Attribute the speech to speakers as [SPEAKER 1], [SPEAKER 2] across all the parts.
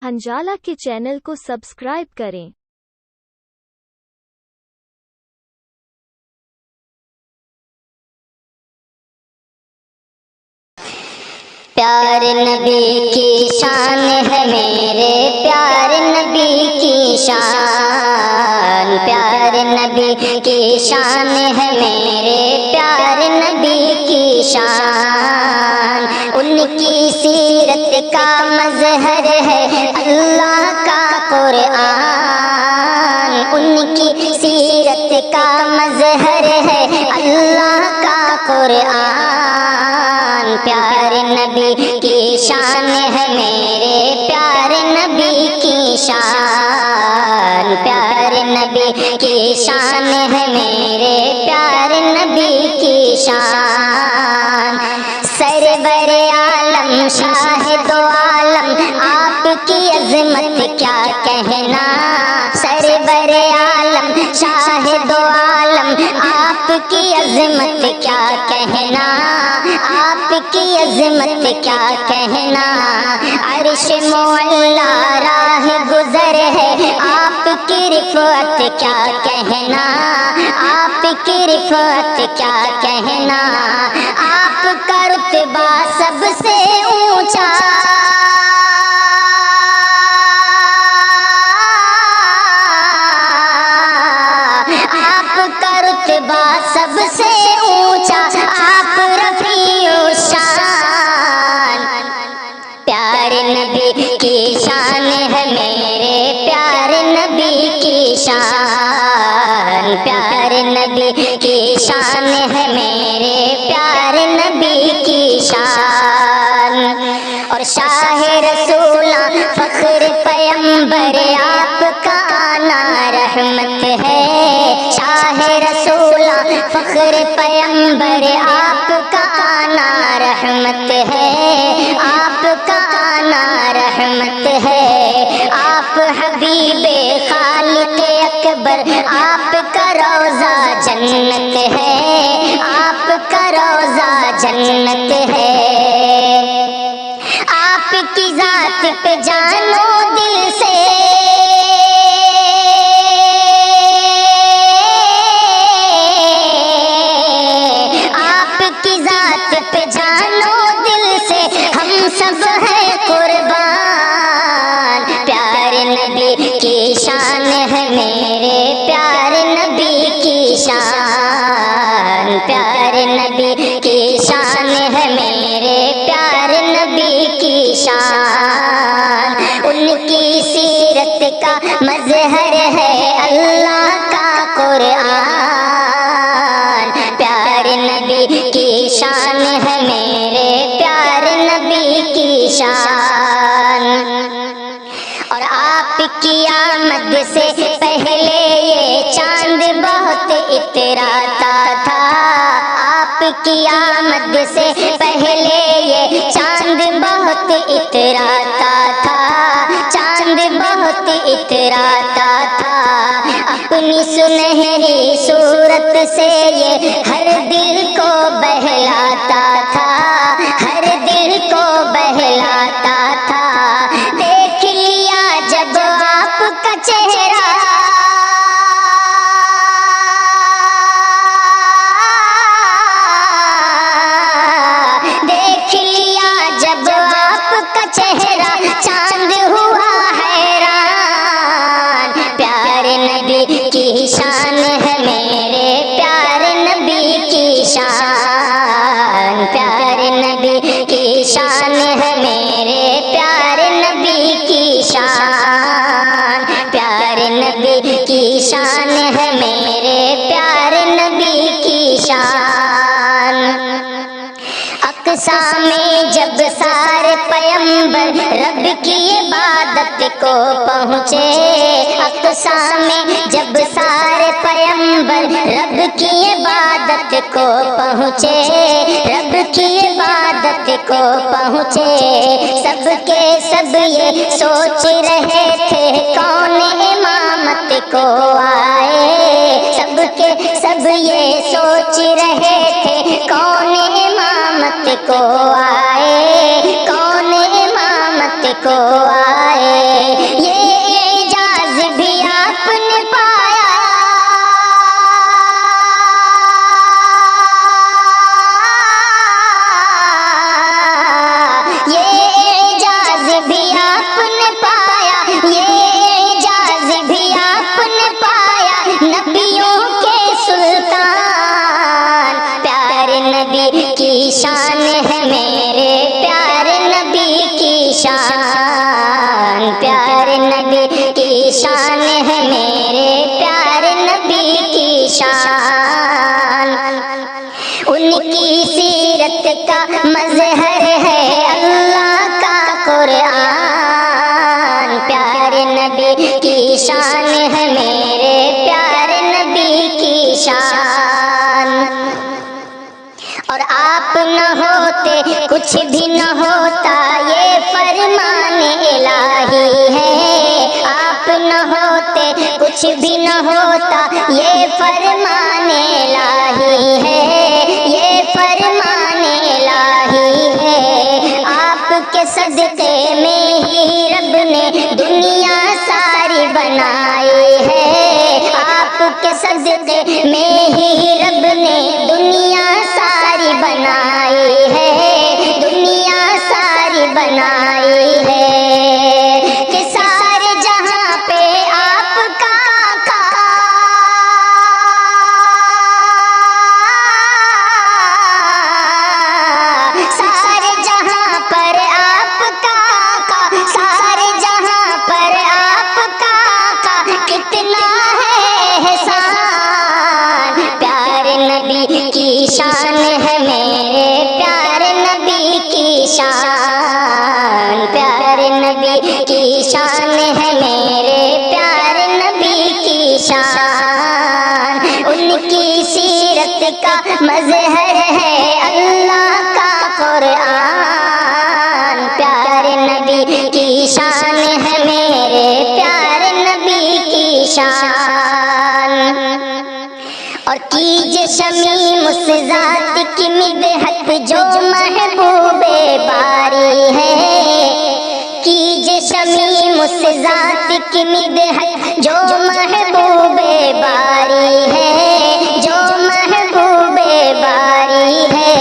[SPEAKER 1] हंजाला के चैनल को सब्सक्राइब करें।
[SPEAKER 2] प्यारे नबी की शान है मेरे प्यारे नबी की शान, प्यारे नबी की शान है मेरे प्यारे नबी की शान। उनकी सीरत का मजहर है अल्लाह का कुरान, उनकी सीरत का मजहर है अल्लाह का कुरान। प्यारे नबी की शान है मेरे प्यारे नबी की शान, प्यारे नबी की शान है मेरे प्यारे नबी की शान। सरवर आलम शाहिदो आलम आपकी अजमत क्या कहना, सरवर आलम शाहिदो आलम आपकी अजमत क्या कहना, आपकी अजमत क्या कहना। अर्श मुअल्ला राह गुजर है आपकी रिफ़अत क्या कहना, आपकी रिफ़अत क्या कहना। आपका रुतबा सबसे ऊंचा, आपका रुतबा सबसे ऊंचा, आप रफ़ीउ शान। प्यारे नबी की शान है मेरे प्यारे नबी की शान, प्यारे नबी की शान है मेरे प्यारे नबी की शान। और शाह रसूला फख्र पैगंबर आपका आना रहमत है, शाह रसूला फख्र पैगंबर आपका आना रहमत है, आपका आना रहमत है। आप हबीबे खालिक अकबर आपका रोज़ा जन्नत है, आपका रोज़ा जन्नत है। आपकी ज़ात पे जानो दिल से, आपकी ज़ात पे जानो दिल से, हम सब हैं कुर्बान। प्यारे नबी की शान है मेरे प्यारे नबी की शान, प्यारे नबी की शान है मेरे प्यारे नबी की शान। उनकी सीरत का मजहर है अल्लाह का कुरान। प्यारे नबी की शान है मेरे प्यारे नबी की शान। और आपकी आमद से पहले ये चांद बहुत इतराता था, आपकी आमद से पहले ये चांद बहुत इतराता था, चांद बहुत इतराता था। अपनी सुनहरी सूरत से ये हर दिल को बहलाता था, हर दिल को बहलाता था। देख लिया जब आपका चेहरा, देख लिया जब आपका चेहरा, चांद हुआ हैरान। प्यारे नबी की शान है मेरे प्यारे नबी की शान, प्यारे नबी की शान है मेरे प्यारे नबी की शान, प्यारे नबी की शान है मेरे प्यारे नबी की शान। अक़सा में जब सारे पैगंबर रब की इबादत को पहुँचे, अक़सा में जब सारे पैगंबर रब की इबादत को पहुँचे, रब की इबादत को पहुँचे। सबके सब ये सोच रहे थे कौन इमामत को आए, सबके सब ये सोच रहे थे कौन इमामत को आए, कौन इमामत को आए। شان ہے میرے پیارے نبی کی شان، ان کی سیرت کا مظہر ہے اللہ کا قرآن، پیارے نبی کی شان ہے میرے پیارے نبی کی شان، اور آپ نہ ہوتے کچھ بھی نہ ہوتا یہ فرمان الہی ہے، آپ نہ ہوتے کچھ بھی نہ ہوتا یہ فرمان الہی ہے، یہ فرمان الہی ہے، آپ کے صدقے میں ہی رب نے دنیا ساری بنائی ہے، آپ کے صدقے میں ہی رب نے دنیا ساری بنائی ہے، دنیا ساری بنائی ہے، کہ سارے جہاں پہ آپ کا سارے جہاں پر آپ کا سارے جہاں پر آپ کا کتنا ہے احسان، پیارے نبی کی شان ہے میرے پیارے نبی کی شان، پیارے نبی کی شان ہے میرے پیارے نبی کی شان، ان کی سیرت کا مظہر ہے اللہ کا قرآن، پیارے نبی کی شان ہے میرے پیارے نبی کی شان، اور کیجے شمیم اس ذات کی مدحت جو محبوب باری ہے، کیجے شمیم اس ذات کی مدحت جو محبوب باری ہے، جو محبوب باری ہے،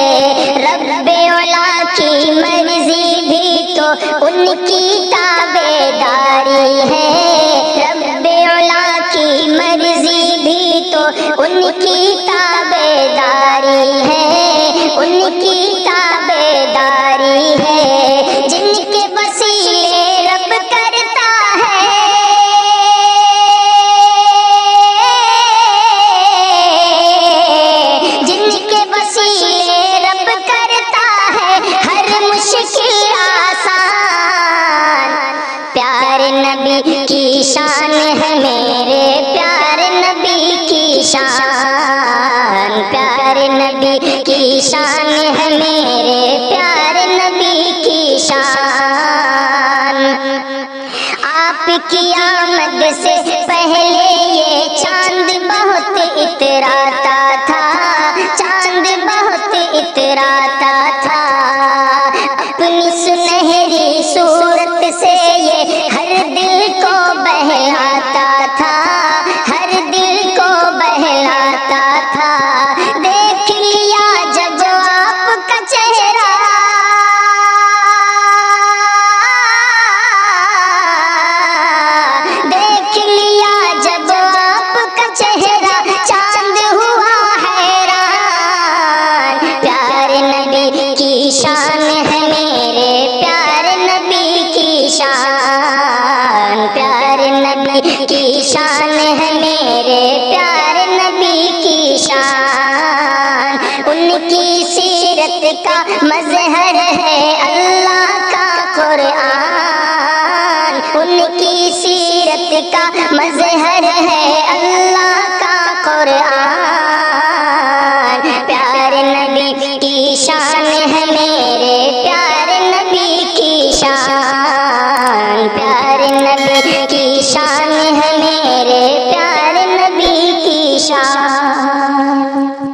[SPEAKER 2] رب اولا کی مرضی بھی تو ان کی تابعداری ہے، رب اولا کی مرضی بھی تو ان کی تابعداری ہے، ان کی تابعداری ہے، جن کے وسیلے رب کرتا ہے، جن کے وسیلے رب کرتا ہے ہر مشکل آسان، پیارے نبی کی شان ہے میرے پیارے نبی کی شان، پیارے نبی کی شان ہے میرے پیارے نبی کی شان، آپ کی آمد سے پہلے یہ چاند بہت اتراتا تھا، چاند بہت اتراتا تھا، اپنی سنہری صورت سے یہ ہر دل کو بہلاتا تھا، ہر دل کو بہلاتا تھا، دیکھ لیا جب آپ کا چہرہ، دیکھ لیا جب آپ کا چہرہ چاند ہوا حیران، پیارے نبی کی شان ہے میرے پیارے نبی کی شان، پیارے نبی کی شان ہے میرے پیارے نبی کی شان، ان کی سیرت کا مظہر ہے اللہ کا قرآن، ان کی سیرت کا مظہر ہے اللہ کا قرآن، پیارے نبی کی شان ہے میرے پیارے نبی کی شان، پیارے نبی کی شان ہے میرے پیارے نبی کی شان۔